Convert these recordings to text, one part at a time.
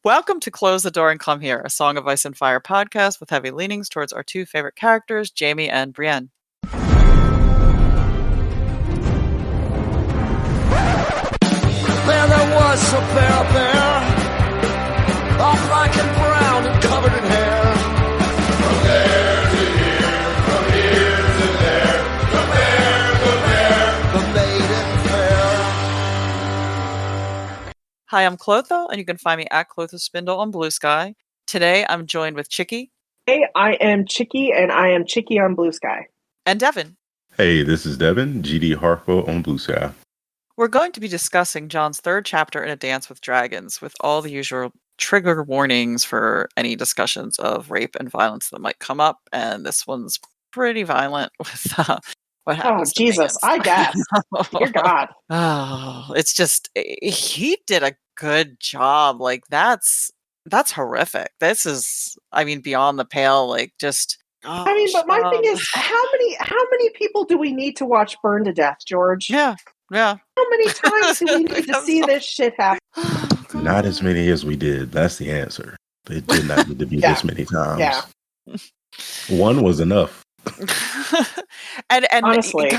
Welcome to Close the Door and Come Here, a Song of Ice and Fire podcast with heavy leanings towards our two favorite characters, Jaime and Brienne. There was a bear, all black and brown and covered in hair. From there to here, from here to there, the bear, the maiden fair. Hi, I'm Clotho, and you can find me at Clotho Spindle on Blue Sky. Today, I'm joined with Chicky. Hey, I am Chicky, and I am Chicky on Blue Sky. And Devin. Hey, this is Devin, GD Harpo on Blue Sky. We're going to be discussing Jon's third chapter in A Dance with Dragons, with all the usual trigger warnings for any discussions of rape and violence that might come up, and this one's pretty violent with what happens. Oh, Jesus, I guess. Dear God. Oh, it's just, he did a good job. Like, that's horrific. This is, beyond the pale, like, just... but my thing is, how many people do we need to watch burn to death, George? Yeah. How many times do we need to see this shit happen? Not as many as we did. That's the answer. It did not need to be this many times. Yeah. One was enough. and honestly,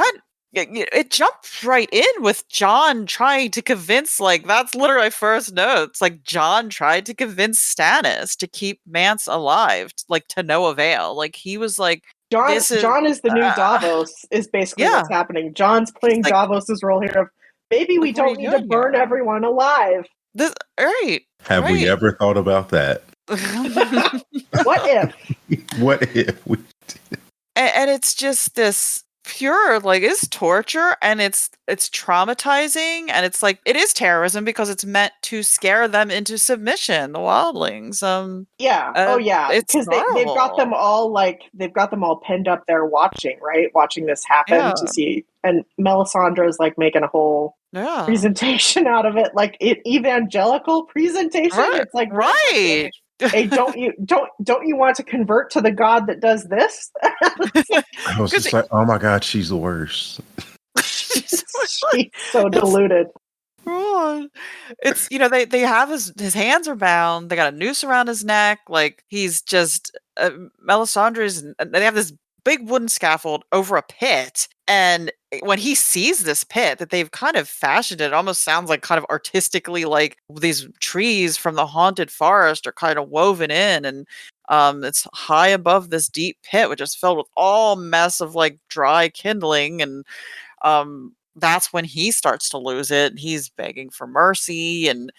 it jumped right in with Jon trying to convince, like, that's literally my first notes. Like, Jon tried to convince Stannis to keep Mance alive, like, to no avail. Like, he was like, Jon is the new Davos, is basically what's happening. Jon's playing like, Davos's role here of, maybe we don't need to burn everyone alive. Have we ever thought about that? What if? What if we did? And it's just this pure, like, it's torture, and it's traumatizing, and it's like, it is terrorism because it's meant to scare them into submission, the wildlings. Because they've got them all penned up there watching this happen to see, and Melisandre's like making a whole presentation out of it, like an evangelical presentation. It's like, right. Hey, don't you want to convert to the God that does this? I was just like, oh my God, she's the worst. She's so deluded. It's, they have his hands are bound. They got a noose around his neck. Like, he's just Melisandre's. They have this big wooden scaffold over a pit, and when he sees this pit that they've kind of fashioned, it almost sounds like kind of artistically, like these trees from the haunted forest are kind of woven in, and it's high above this deep pit, which is filled with all mess of like dry kindling, and that's when he starts to lose it. He's begging for mercy, and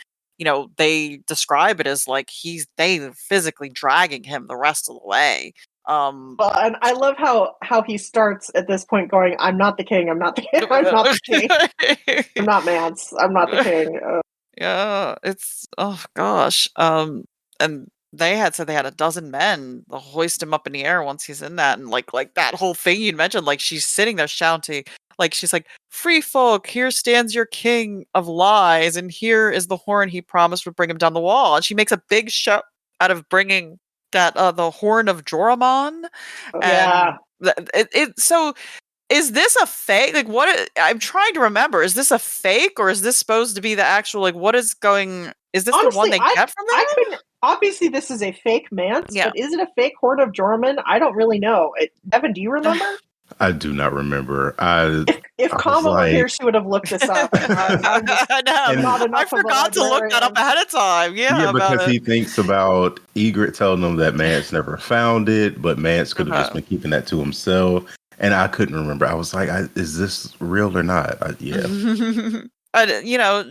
they describe it as like they physically dragging him the rest of the way. And I love how he starts at this point going, I'm not the king, I'm not the king, I'm not the king. I'm not Mance, I'm not the king. Yeah, it's, oh gosh. And they had said they had 12 men. They'll hoist him up in the air once he's in that, and like that whole thing you mentioned, like she's sitting there shouting, like she's like, free folk, here stands your king of lies, and here is the horn he promised would bring him down the wall. And she makes a big show out of bringing that the horn of Joramun. So is this a fake? Like, what? I'm trying to remember. Is this a fake, or is this supposed to be the actual? Like, what is going? Is this honestly, the one they get from them? Obviously, this is a fake Mance, but is it a fake horn of Joramun? I don't really know. Evan, do you remember? I do not remember. If Kama were here, she would have looked this up. I forgot to look that up ahead of time. Yeah, because he thinks about Ygritte telling him that Mance never found it, but Mance could have just been keeping that to himself. And I couldn't remember. I was like, is this real or not?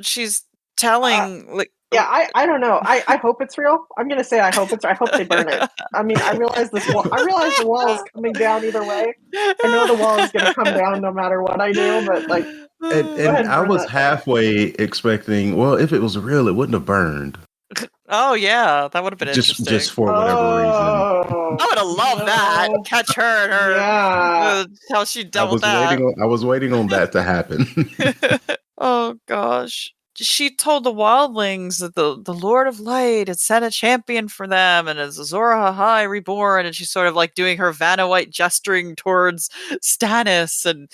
She's telling I don't know. I hope it's real. I'm gonna say I hope they burn it. I realize the wall is coming down either way. I know the wall is gonna come down no matter what I do, but like, and I was halfway expecting, well, if it was real, it wouldn't have burned. Oh yeah, that would have been interesting. Just for whatever reason. I would have loved that. Catch her and her. How she dealt with that. I was waiting on that to happen. Oh gosh. She told the wildlings that the Lord of Light had sent a champion for them, and as Azor Ahai reborn, and she's sort of like doing her Vanna White gesturing towards Stannis, and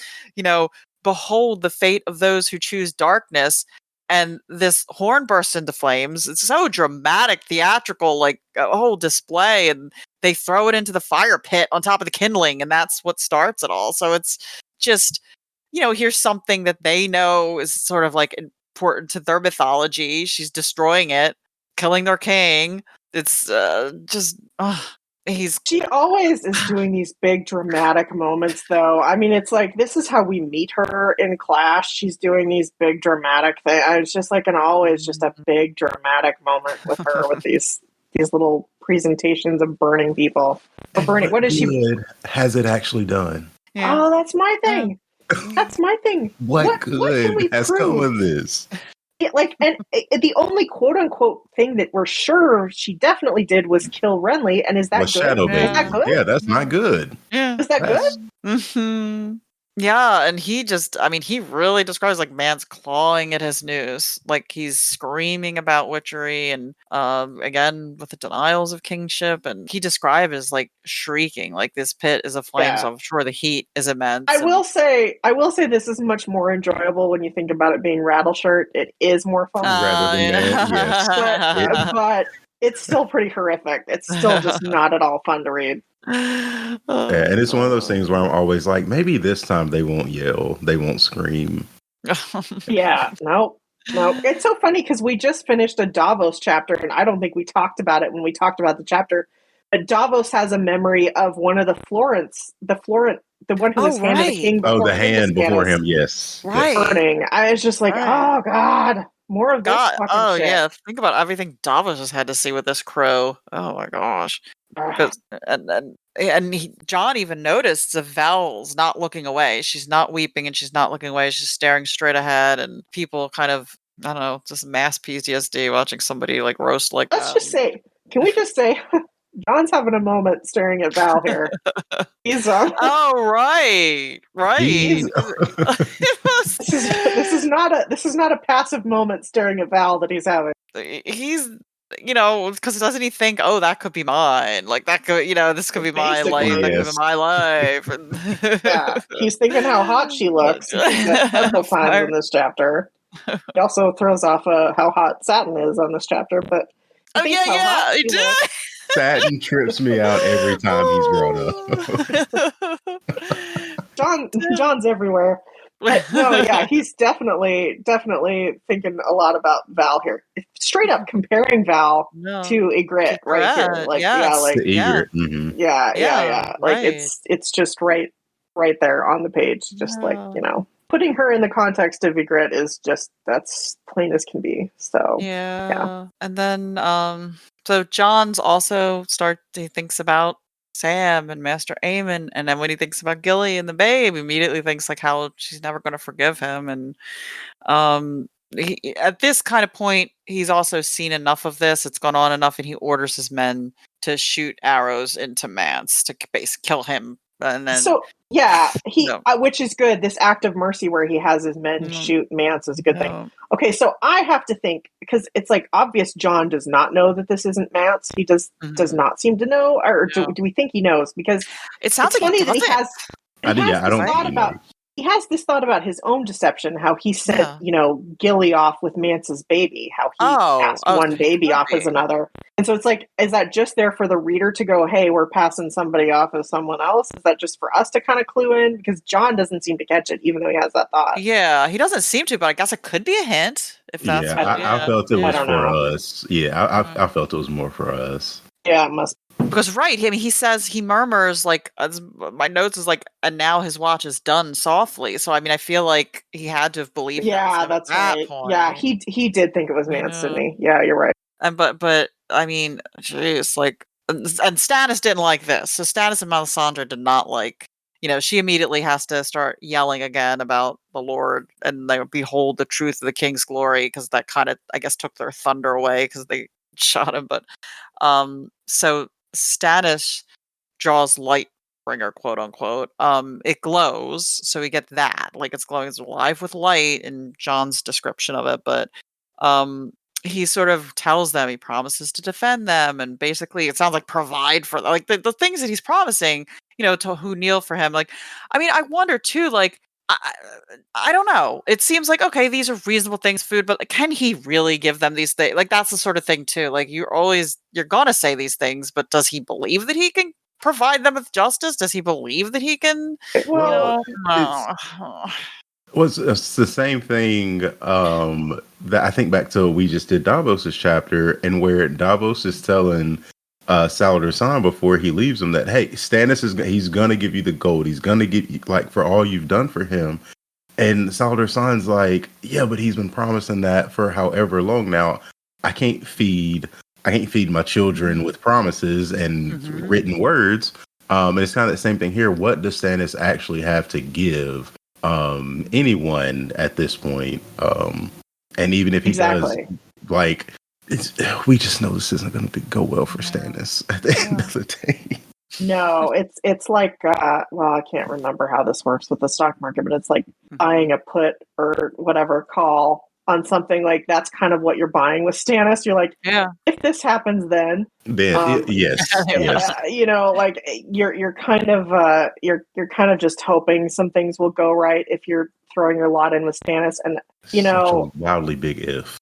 behold the fate of those who choose darkness. and this horn bursts into flames. It's so dramatic, theatrical, like a whole display, and they throw it into the fire pit on top of the kindling, and that's what starts it all. So it's just, here's something that they know is sort of like important to their mythology. She's destroying it, killing their king. It's she always is doing these big dramatic moments, though. I mean, it's like, this is how we meet her in Clash. She's doing these big dramatic things. It's just like always just a big dramatic moment with her with these little presentations of burning people. Or burning. What is she? Has it actually done? Yeah. Oh, that's my thing. That's my thing. What good has come of this? And the only quote unquote thing that we're sure she definitely did was kill Renly, and is that good? Shadow Baby. Is that good? Yeah, that's not good. Yeah, is that good? Mm-hmm. Yeah, and he really describes like man's clawing at his noose, like he's screaming about witchery, and again with the denials of kingship, and he describes as like shrieking, like this pit is aflame, so I'm sure the heat is immense. I will say this is much more enjoyable when you think about it being Rattleshirt. It is more fun rather than that, yes. But it's still pretty horrific. It's still just not at all fun to read. Yeah, and it's one of those things where I'm always like, maybe this time they won't yell, they won't scream. Yeah, no. It's so funny because we just finished a Davos chapter, and I don't think we talked about it when we talked about the chapter. But Davos has a memory of one of the one who was handed the king. The hand before him, yes, right. Burning. I was just like, oh god, more of this fucking shit. Yeah, think about everything Davos has had to see with this crow. Oh my gosh. Because Jon even noticed the Val's not looking away. She's not weeping and she's not looking away. She's staring straight ahead, and people kind of, I don't know, just mass PTSD watching somebody like roast like that. Can we just say Jon's having a moment staring at Val here. He's oh right. This is not a passive moment staring at Val that he's having. He's because doesn't he think, oh, that could be mine? Like that could, this could be my life. That could be my life. Yeah, he's thinking how hot she looks several times in this chapter. He also throws off how hot Satin is on this chapter, but he did. Satin trips me out every time he's brought up. Jon's everywhere. But no, yeah, he's definitely thinking a lot about Val here. Straight up comparing Val to Ygritte right here. Like, Ygritte. Mm-hmm. Yeah. Like it's just right there on the page. Just like, putting her in the context of Ygritte is just, that's plain as can be. So yeah. And then so Jon's also he thinks about Sam and Master Aemon, and then when he thinks about Gilly and the babe, immediately thinks like how she's never going to forgive him. And at this kind of point, he's also seen enough of this. It's gone on enough, and he orders his men to shoot arrows into Mance to basically kill him. And then which is good. This act of mercy where he has his men shoot Mance is a good thing. Okay, so I have to think, because it's like obvious Jon does not know that this isn't Mance. He does not seem to know, or do we think he knows? Because it sounds like funny that he has. He has this thought about his own deception, how he sent, Gilly off with Mance's baby, how he passed one baby off as another. And so it's like, is that just there for the reader to go, hey, we're passing somebody off as someone else? Is that just for us to kind of clue in? Because Jon doesn't seem to catch it, even though he has that thought. Yeah, he doesn't seem to, but I guess it could be a hint. If that's I felt it was for us. Yeah, I felt it was more for us. Yeah, it must be. Because he murmurs like, my notes is like, and now his watch is done softly. So I mean, I feel like he had to have believed. Yeah, that's right. Point. Yeah, he did think it was Mance, didn't he? Yeah, you're right. And but I mean, geez, like, and Stannis didn't like this. So Stannis and Melisandre did not like. She immediately has to start yelling again about the Lord and they behold the truth of the King's glory, because that kind of, I guess, took their thunder away because they shot him. But so Stannis draws Lightbringer, quote unquote. It glows, so we get that. Like, it's glowing, it's alive with light in Jon's description of it. But he sort of tells them, he promises to defend them, and basically it sounds like provide for, like, the things that he's promising, to who kneel for him. Like, I mean, I wonder too, like, I don't know. It seems like, okay, these are reasonable things, food, but can he really give them these things? Like, that's the sort of thing too. Like, you're gonna say these things, but does he believe that he can provide them with justice? Does he believe that he can, Well, it's the same thing that I think back to we just did Davos's chapter, and where Davos is telling Salladhor Saan before he leaves him that, hey, Stannis he's gonna give you the gold, he's gonna give you, like, for all you've done for him. And Salladhor Saan's like, yeah, but he's been promising that for however long now. I can't feed my children with promises and written words. And it's kind of the same thing here. What does Stannis actually have to give anyone at this point? And even if he does, like, we just know this isn't going to go well for Stannis at the end of the day. No, it's like, well, I can't remember how this works with the stock market, but it's like buying a put or whatever call on something. Like, that's kind of what you're buying with Stannis. You're like, if this happens, then yes, you know, like you're kind of you're kind of just hoping some things will go right if you're throwing your lot in with Stannis, and you know, such a wildly big if.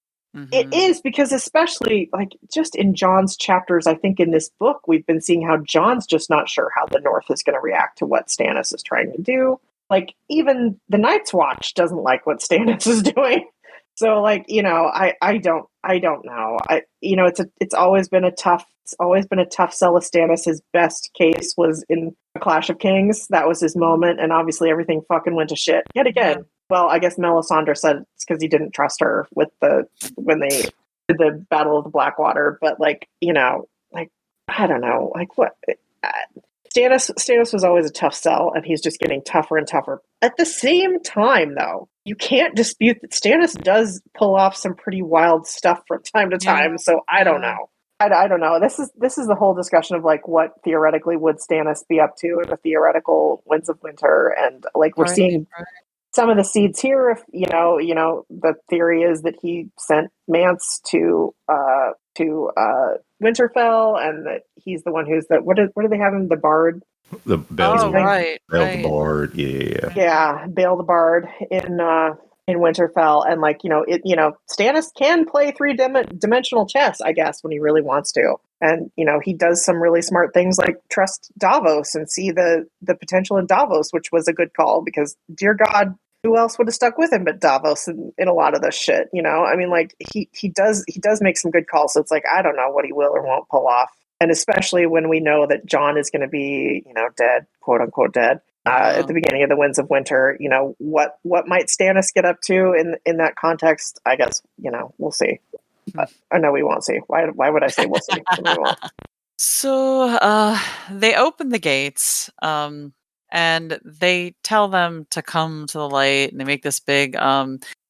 It is, because especially like just in Jon's chapters, I think in this book, we've been seeing how Jon's just not sure how the North is going to react to what Stannis is trying to do. Like, even the Night's Watch doesn't like what Stannis is doing. So, like, you know, I don't know. You know, it's always been a tough sell with Stannis. His best case was in A Clash of Kings. That was his moment, and obviously everything fucking went to shit yet again. Yeah. Well, I guess Melisandre said it's because he didn't trust her when they did the Battle of the Blackwater. But, like, you know, like, I don't know, like, what Stannis was always a tough sell, and he's just getting tougher and tougher. At the same time, though, you can't dispute that Stannis does pull off some pretty wild stuff from time to time. So I don't know. I don't know. This is the whole discussion of, like, what theoretically would Stannis be up to in the theoretical Winds of Winter, and, like, we're seeing some of the seeds here. If you know, the theory is that he sent Mance to Winterfell, and that he's the one who's what do they have him? The Bard. The Bale, Bael the Bard, Bael the Bard in Winterfell, and, like, Stannis can play three-dimensional chess, I guess, when he really wants to, and he does some really smart things, like trust Davos and see the potential in Davos, which was a good call, because dear God, who else would have stuck with him but Davos in a lot of this shit? I mean, like, he does make some good calls, so it's like, I don't know what he will or won't pull off. And especially when we know that Jon is going to be, dead, quote unquote dead, at the beginning of the Winds of Winter, what might Stannis get up to in that context? I guess, we'll see. But I know we won't see. Why would I say we'll see? We won't. So they open the gates, and they tell them to come to the light, and they make this big,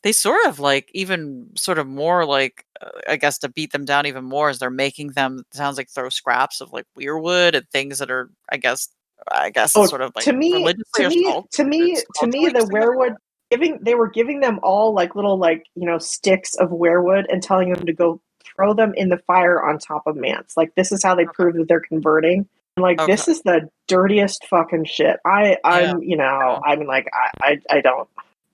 they sort of, like, even sort of more like, I guess, to beat them down even more, as they're making them, sounds like, throw scraps of, like, weirwood and things that are, I guess sort of, like, to me, the weirwood, they were giving them all, like, little, like, sticks of weirwood and telling them to go throw them in the fire on top of Mance. Like, this is how they prove that they're converting. Like, this is the dirtiest fucking shit. I mean, like,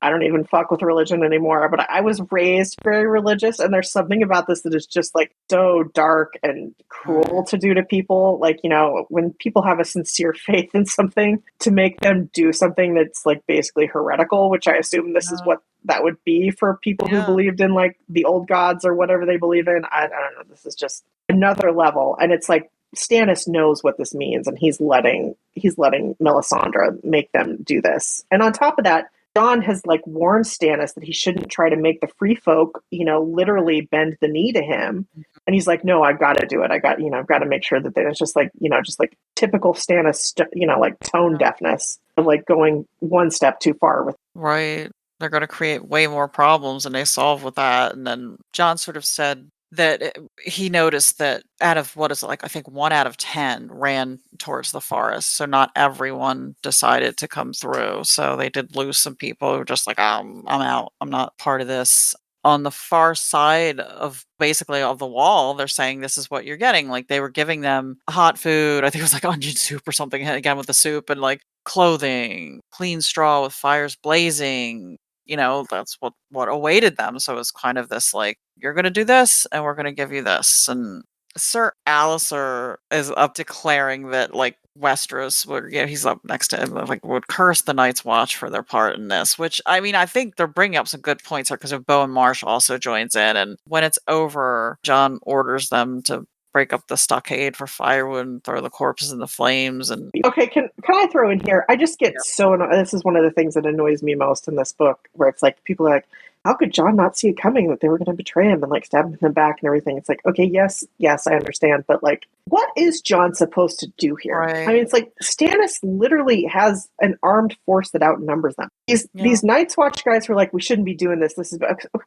I don't even fuck with religion anymore, but I was raised very religious, and there's something about this that is just, like, so dark and cruel to do to people. Like, when people have a sincere faith in something, to make them do something that's, like, basically heretical, which I assume this is what that would be for people who believed in, like, the old gods or whatever they believe in. I don't know. This is just another level. And it's like, Stannis knows what this means, and he's letting Melisandre make them do this. And on top of that, Jon has, like, warned Stannis that he shouldn't try to make the free folk, literally bend the knee to him. And he's like, no, I've got to do it. I've got to make sure that it's just like, just like typical Stannis, like, tone deafness, of, like, going one step too far with. Right. They're going to create way more problems than they solve with that. And then Jon sort of said that he noticed that out of, what is it, like, I think 1 out of 10 ran towards the forest. So not everyone decided to come through. So they did lose some people who were just like, I'm out. I'm not part of this. On the far side of the wall, they're saying this is what you're getting. Like, they were giving them hot food. I think it was like onion soup or something, again with the soup, and, like, clothing, clean straw with fires blazing. That's what awaited them. So it was kind of this like, you're going to do this and we're going to give you this. And Sir Alistair is up declaring that like Westeros would, he's up next to him, like would curse the Night's Watch for their part in this, which I mean, I think they're bringing up some good points here because if Bowen Marsh also joins in, and when it's over, Jon orders them to break up the stockade for firewood and throw the corpses in the flames. And okay, can I throw in here? I just get so annoyed. This is one of the things that annoys me most in this book, where it's like people are like, how could Jon not see it coming that they were going to betray him and like stab him in the back and everything? It's like, okay, yes, I understand, but like, what is Jon supposed to do here? Right. I mean, it's like Stannis literally has an armed force that outnumbers them. These Night's Watch guys were like, we shouldn't be doing this. This is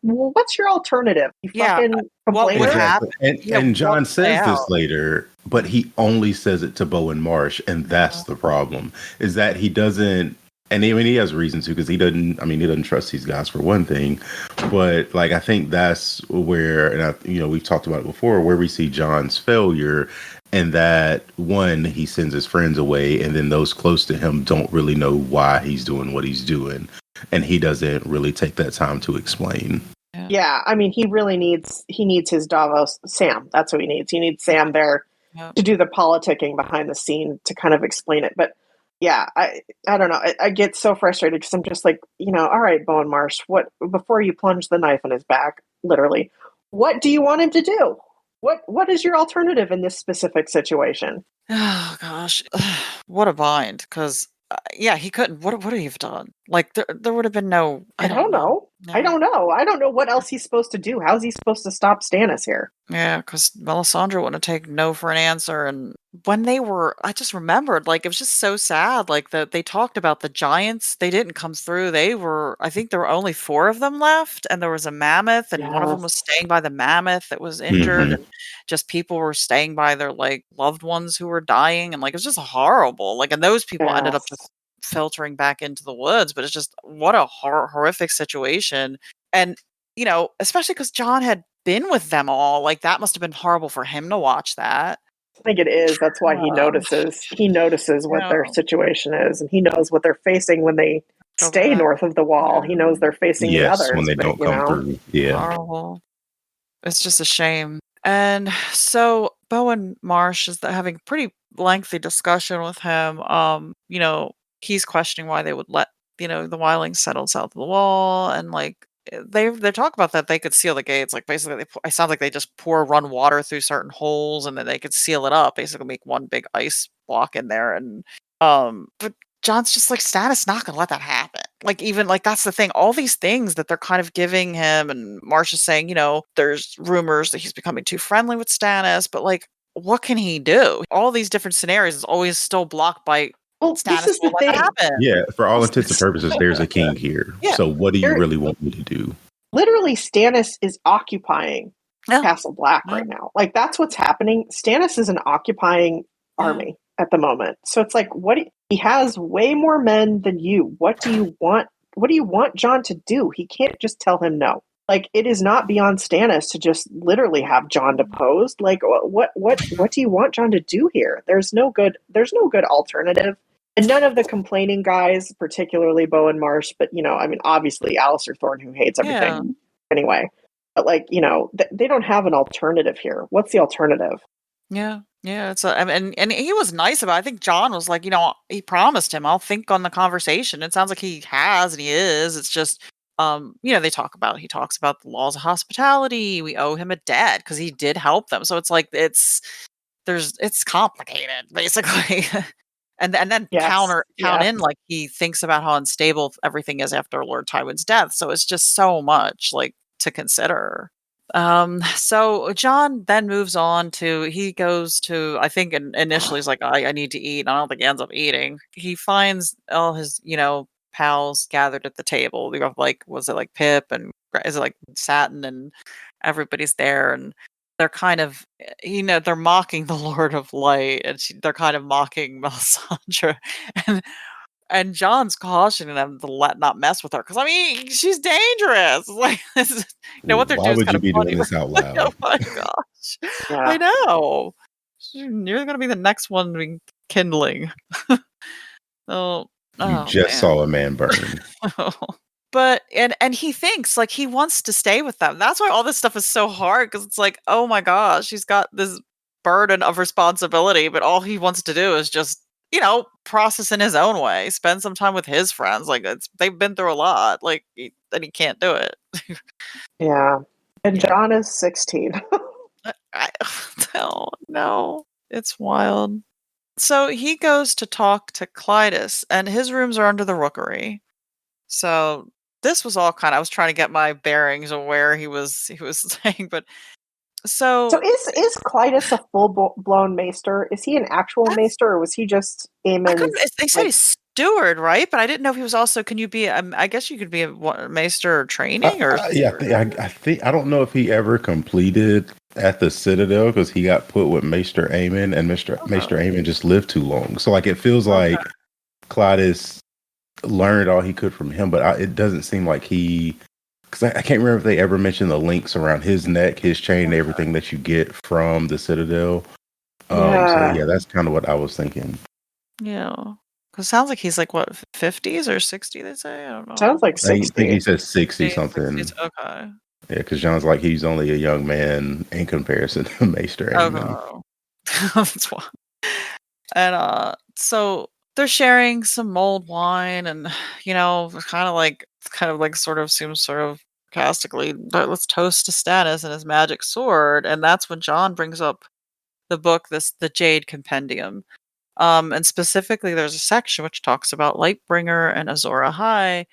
well, what's your alternative? You fucking complain. And Jon says this later, but he only says it to Bowen Marsh, and that's the problem. Is that he doesn't. And I mean, he has reason to, because he doesn't trust these guys for one thing. But like, I think that's where, and we've talked about it before, where we see Jon's failure, and that one, he sends his friends away, and then those close to him don't really know why he's doing what he's doing, and he doesn't really take that time to explain. Yeah, I mean, he really needs his Davos Sam. That's what he needs. He needs Sam there to do the politicking behind the scene to kind of explain it, but. Yeah, I don't know. I get so frustrated because I'm just like, all right, Bowen Marsh, before you plunge the knife in his back, literally, what do you want him to do? What is your alternative in this specific situation? Oh gosh, what a bind! Because he couldn't. What would he have done? Like there would have been no. I don't know. No. I don't know. I don't know what else he's supposed to do. How's he supposed to stop Stannis here? Yeah, because Melisandre wouldn't have taken no for an answer. And when I just remembered, like, it was just so sad. Like, they talked about the giants. They didn't come through. I think there were only 4 of them left. And there was a mammoth. And one of them was staying by the mammoth that was injured. Mm-hmm. And just people were staying by their, like, loved ones who were dying. And, like, it was just horrible. Like, and those people ended up just filtering back into the woods. But it's just, what a horrific situation. And, especially because Jon had been with them all, like that must have been horrible for him to watch that. I think it is. That's why he notices what their situation is, and he knows what they're facing when they stay north of the wall. He knows they're facing the others when they don't come through. Yeah, horrible. It's just a shame. And so Bowen Marsh is having a pretty lengthy discussion with him. He's questioning why they would let the wildlings settle south of the wall, and like. They talk about that they could seal the gates, like basically it sounds like they just run water through certain holes and then they could seal it up, basically make one big ice block in there. And but Jon's just like, Stannis not gonna let that happen. Like, even like that's the thing, all these things that they're kind of giving him, and Marsh is saying, there's rumors that he's becoming too friendly with Stannis, but like, what can he do? All these different scenarios is always still blocked by Stannis. This is the thing. Yeah, for all intents and purposes, there's a king here. Yeah. So what do you really want me to do? Literally, Stannis is occupying Castle Black right now. Like, that's what's happening. Stannis is an occupying army at the moment. So it's like, he has way more men than you. What do you want? What do you want Jon to do? He can't just tell him no. Like, it is not beyond Stannis to just literally have Jon deposed. Like, what do you want Jon to do here? There's no good alternative. And none of the complaining guys, particularly Bowen Marsh, but, obviously Alistair Thorne, who hates everything anyway. But, like, they don't have an alternative here. What's the alternative? Yeah. Yeah. And he was nice about it. I think Jon was like, he promised him, I'll think on the conversation. It sounds like he has, and he is. It's just, he talks about the laws of hospitality. We owe him a debt because he did help them. So it's like, it's complicated, basically. And then count in, like, he thinks about how unstable everything is after Lord Tywin's death. So it's just so much, like, to consider. So Jon then moves on he goes to, I think initially he's like, I need to eat. And I don't think he ends up eating. He finds all his, pals gathered at the table. You have, like, was it like Pip, and is it like Satin, and everybody's there, and they're kind of, they're mocking the Lord of Light, and they're kind of mocking Melisandre, and Jon's cautioning them to not mess with her, because she's dangerous. Like, what they're doing. Why would you be doing this out loud? Oh my gosh, I know. You're going to be the next one kindling. Oh, You just saw a man burn. But and he thinks like he wants to stay with them. That's why all this stuff is so hard because it's like, oh my gosh, he's got this burden of responsibility, but all he wants to do is just, process in his own way, spend some time with his friends. Like they've been through a lot. Like and he can't do it. Yeah, and Jon is 16. No, it's wild. So he goes to talk to Clytus, and his rooms are under the rookery. So this was all I was trying to get my bearings of where he was saying, but so is Clytus a full blown maester? Is he an actual maester, or was he just Aemon's? They said he's steward, right? But I didn't know if he was also. Can you be? I guess you could be a maester training, or yeah. I think I don't know if he ever completed at the Citadel because he got put with Maester Aemon, and Maester Aemon just lived too long. So it feels like Clytus learned all he could from him, but it doesn't seem like he. Because I can't remember if they ever mentioned the links around his neck, his chain, everything that you get from the Citadel. So that's kind of what I was thinking. Yeah, because it sounds like he's like what 50s or 60. They say, I don't know. Sounds like 60. I think he says 60 something. 60s. Okay. Yeah, because Jon's like he's only a young man in comparison to Maester Aemon. Oh, that's why. And so they're sharing some mulled wine, and kind of like sort of seems sort of sarcastically, but let's toast to Stannis and his magic sword. And that's when Jon brings up the book, the Jade Compendium. And specifically there's a section which talks about Lightbringer and Azor Ahai,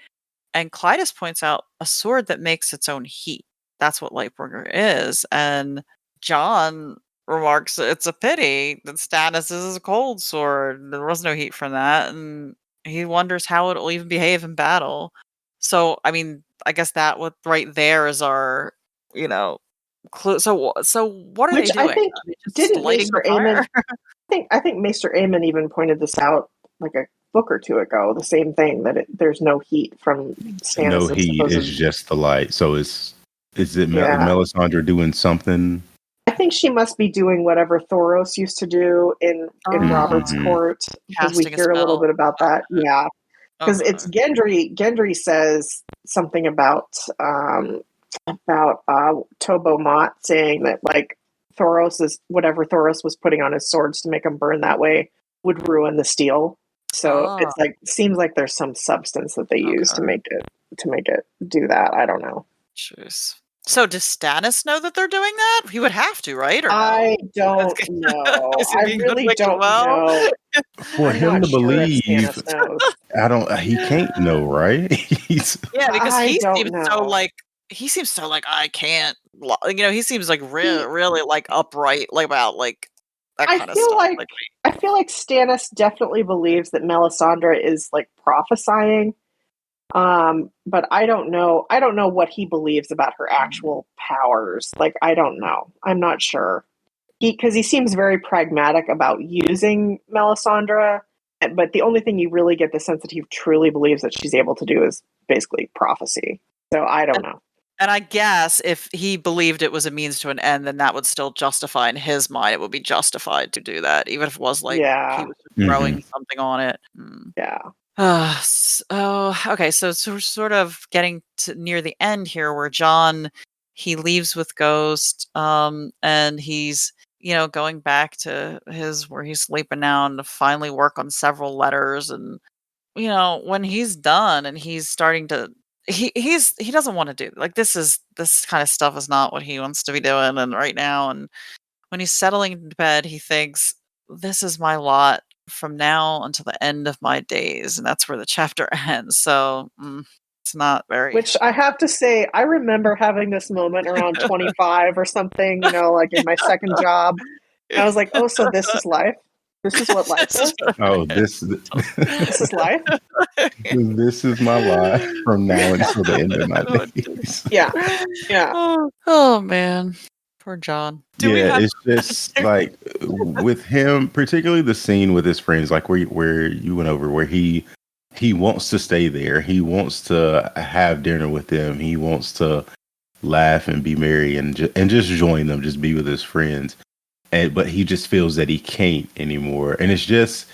and Clytus points out a sword that makes its own heat. That's what Lightbringer is. And Jon remarks it's a pity that Stannis is a cold sword. There was no heat from that, and he wonders how it'll even behave in battle. So, I mean, I guess that right there is our, clue. So what are they doing? I think didn't Maester Aemon? I think Maester Aemon even pointed this out like a book or two ago. The same thing that there's no heat from Stannis. No heat is just the light. So is it Melisandre doing something? I think she must be doing whatever Thoros used to do in Robert's court, because we hear a little bit about that. Yeah, because it's Gendry. Gendry says something about Tobo Mott saying that like whatever Thoros was putting on his swords to make them burn that way would ruin the steel. So it's like seems like there's some substance that they use to make it do that. I don't know. Jeez. So does Stannis know that they're doing that? He would have to, right? Or I don't know. I really don't know. For him to believe, I don't. He can't know, right? Because he seems so like I can't. He seems like really like upright, like about like that kind of stuff. I feel like Stannis definitely believes that Melisandre is like prophesying. But I don't know what he believes about her actual powers. Like, I don't know. I'm not sure. Because he seems very pragmatic about using Melisandre, but the only thing you really get the sense that he truly believes that she's able to do is basically prophecy. So I don't know. And I guess if he believed it was a means to an end, then that would still justify in his mind. It would be justified to do that, even if it was like he was throwing something on it. Yeah. Okay, so we're sort of getting to near the end here where Jon, he leaves with Ghost, and he's, going back to where he's sleeping now and to finally work on several letters. And, when he's done and he's starting to, he doesn't want to do, like, this kind of stuff is not what he wants to be doing and right now. And when he's settling into bed, he thinks, this is my lot from now until the end of my days, and that's where the chapter ends. So it's not very. Which I have to say, I remember having this moment around 25 or something. Like in my second job, and I was like, "Oh, so this is life. This is what life is. Oh, this is life. This is my life from now until the end of my days." Yeah. Oh man. Poor Jon. It's just like with him, particularly the scene with his friends, like where you went over, where he wants to stay there. He wants to have dinner with them. He wants to laugh and be merry and just join them, just be with his friends. But he just feels that he can't anymore. And it's just,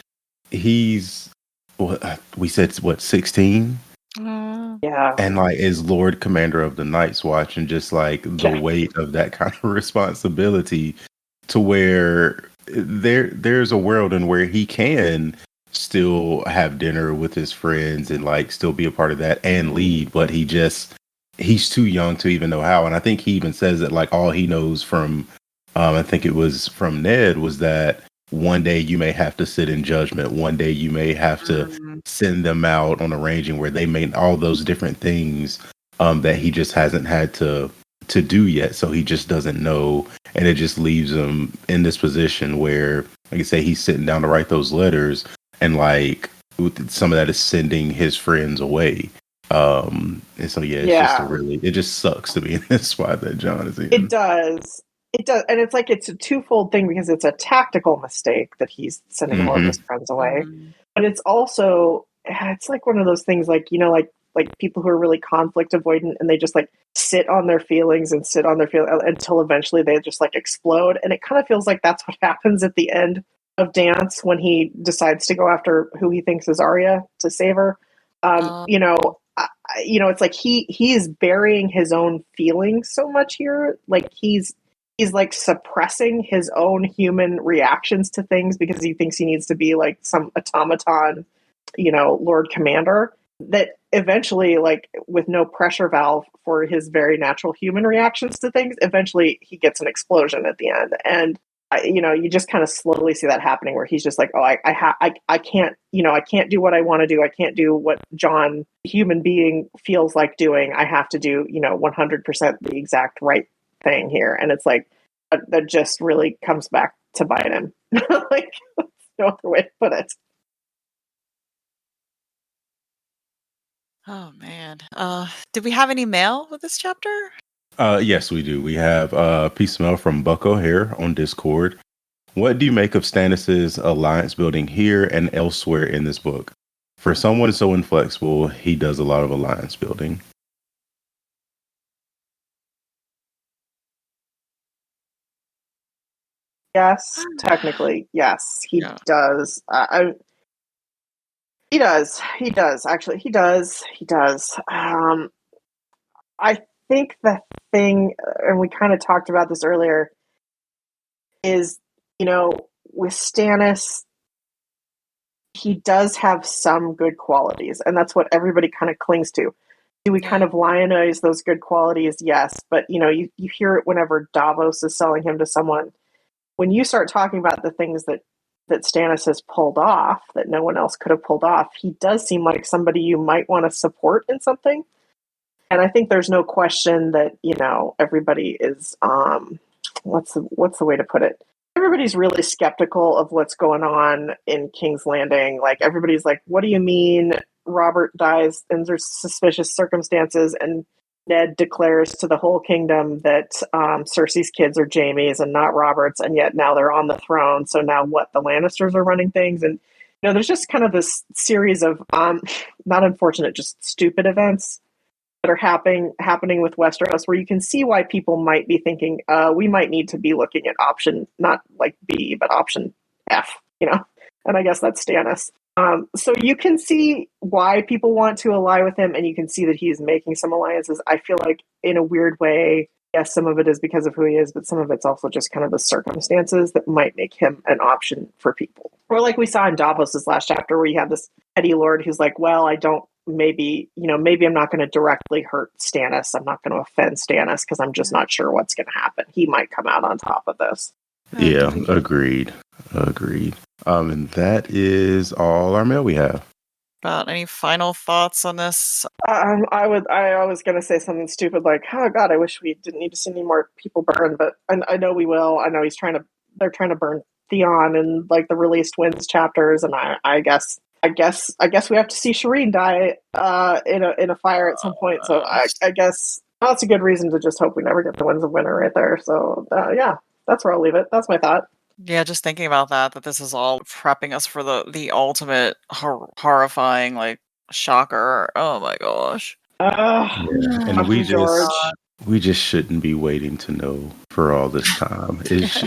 he's we said what 16. Yeah. And like is Lord Commander of the Night's Watch, and just like the weight of that kind of responsibility, to where there's a world in where he can still have dinner with his friends and like still be a part of that and lead, but he's too young to even know how. And I think he even says that like all he knows from I think it was from Ned, was that one day you may have to sit in judgment. One day you may have to send them out on a ranging where they may, all those different things that he just hasn't had to do yet. So he just doesn't know. And it just leaves him in this position where, like I say, he's sitting down to write those letters, and like some of that is sending his friends away. And so just it just sucks to be in this spot that Jon is in. It does. And it's like it's a twofold thing, because it's a tactical mistake that he's sending all of his friends away. But it's also, it's like one of those things, like, you know, like people who are really conflict avoidant, and they just like sit on their feelings until eventually they just like explode. And it kind of feels like that's what happens at the end of Dance, when he decides to go after who he thinks is Arya to save her. You know, it's like he is burying his own feelings so much here. Like he's like suppressing his own human reactions to things because he thinks he needs to be like some automaton, you know, Lord Commander, that eventually, like with no pressure valve for his very natural human reactions to things, eventually he gets an explosion at the end. And you know, you just kind of slowly see that happening, where he's just like, oh, I can't, you know, I can't do what I want to do. I can't do what Jon, human being, feels like doing. I have to do, you know, 100% the exact right thing here. And it's like that just really comes back to bite him. Like, that's no other way to put it. Oh man. Did we have any mail with this chapter? Yes, we do. We have a piece of mail from Buck O'Hare on Discord. What do you make of Stannis's alliance building here and elsewhere in this book? For someone so inflexible, he does a lot of alliance building. Yes, technically, yes, he does. He does. Actually, he does. I think the thing, and we kind of talked about this earlier, is, you know, with Stannis, he does have some good qualities, and that's what everybody kind of clings to. Do we kind of lionize those good qualities? Yes, but you know, you hear it whenever Davos is selling him to someone. When you start talking about the things that Stannis has pulled off that no one else could have pulled off, he does seem like somebody you might want to support in something. And I think there's no question that, you know, everybody is, what's the way to put it? Everybody's really skeptical of what's going on in King's Landing. Like, everybody's like, what do you mean Robert dies under suspicious circumstances, and Ned declares to the whole kingdom that Cersei's kids are Jaime's and not Robert's, and yet now they're on the throne. So now what? The Lannisters are running things, and you know, there's just kind of this series of not unfortunate, just stupid events that are happening with Westeros, where you can see why people might be thinking we might need to be looking at option, not like B, but option F. You know, and I guess that's Stannis. So you can see why people want to ally with him, and you can see that he's making some alliances. I feel like, in a weird way, yes, some of it is because of who he is, but some of it's also just kind of the circumstances that might make him an option for people. Or like we saw in Davos's last chapter, where you have this petty lord who's like, well, maybe I'm not going to directly hurt Stannis. I'm not going to offend Stannis because I'm just not sure what's going to happen. He might come out on top of this. Yeah, agreed. And that is all our mail we have. About any final thoughts on this? I was going to say something stupid like, oh God, I wish we didn't need to see any more people burn, but I know we will. I know they're trying to burn Theon in like the released Winds chapters, and I guess we have to see Shireen die in a fire at some point. So I guess that's a good reason to just hope we never get the Winds of Winter right there. So yeah, that's where I'll leave it. That's my thought. Yeah, just thinking about that this is all prepping us for the ultimate horrifying like shocker. Oh my gosh. And we just shouldn't be waiting to know for all this time. It's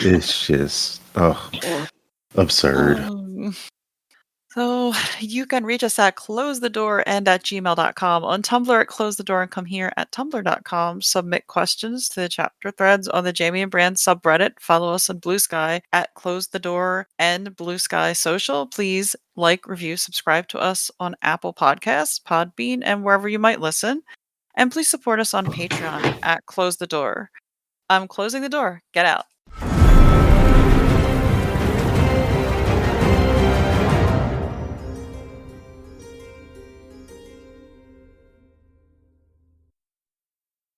just absurd. So you can reach us at closethedoor@gmail.com, on Tumblr at closethedoorandcomehere@tumblr.com. Submit questions to the chapter threads on the Jaime and Brienne subreddit. Follow us on Blue Sky at Close the Door and Blue Sky Social. Please like, review, subscribe to us on Apple Podcasts, Podbean, and wherever you might listen. And please support us on Patreon at Close the Door. I'm closing the door. Get out.